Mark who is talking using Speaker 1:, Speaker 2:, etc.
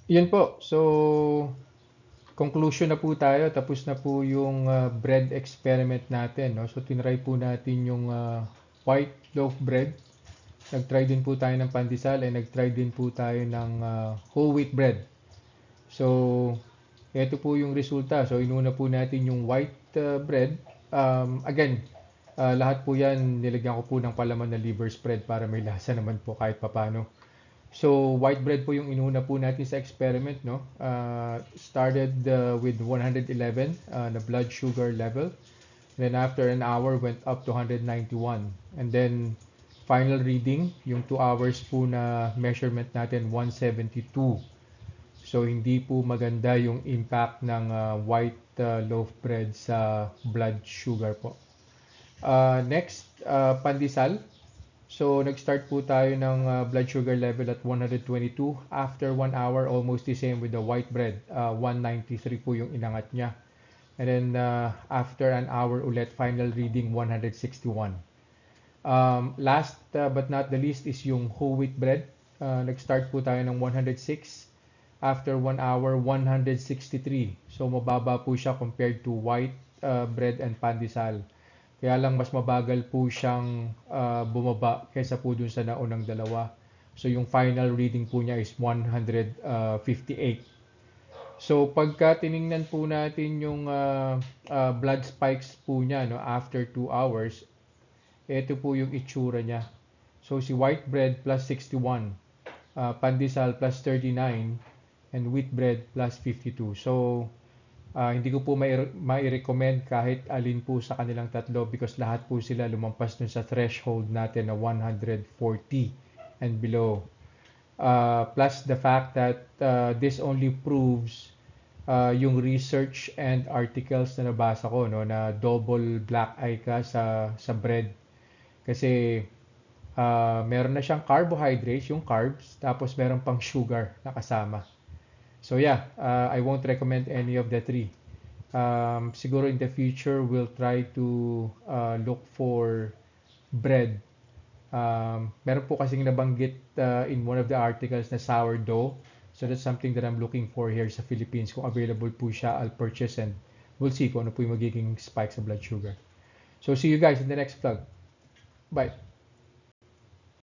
Speaker 1: Yun po. So, conclusion na po tayo. Tapos na po yung bread experiment natin, no? So, tinry po natin yung white loaf bread. Nag-try din po tayo ng pandesal and nag-try din po tayo ng whole wheat bread. So, ito po yung resulta. So, inuna po natin yung white bread. Again, lahat po yan nilagyan ko po ng palaman na liver spread para may lasa naman po kahit papano. So, white bread po yung inuna po natin sa experiment, no? Started with 111 na blood sugar level. Then after an hour, went up to 191. And then, final reading, yung 2 hours po na measurement natin, 172. So, hindi po maganda yung impact ng white loaf bread sa blood sugar po. Next, pandesal. So, nag-start po tayo ng blood sugar level at 122. After 1 hour, almost the same with the white bread. 193 po yung inangat niya. And then, after an hour ulit, final reading 161. Last but not the least is yung whole wheat bread. Nag-start po tayo ng 106. After 1 hour, 163. So, mababa po siya compared to white bread and pandesal. Kaya lang mas mabagal po siyang bumaba kaysa po dun sa naunang dalawa. So yung final reading po niya is 158. So pagka tiningnan po natin yung blood spikes po niya, no, after 2 hours, ito po yung itsura niya. So si white bread plus 61, pandesal plus 39, and wheat bread plus 52. So hindi ko po mai-recommend kahit alin po sa kanilang tatlo because lahat po sila lumampas dun sa threshold natin na 140 and below. Plus the fact that this only proves yung research and articles na nabasa ko, no, na double black eye ka sa bread. Kasi meron na siyang carbohydrates, yung carbs, tapos meron pang sugar na kasama. So yeah, I won't recommend any of the three. Siguro in the future, we'll try to look for bread. Meron po kasing nabanggit in one of the articles na sourdough. So that's something that I'm looking for here sa Philippines. Kung available po siya, I'll purchase and we'll see kung ano po yung magiging spike sa blood sugar. So see you guys in the next vlog. Bye!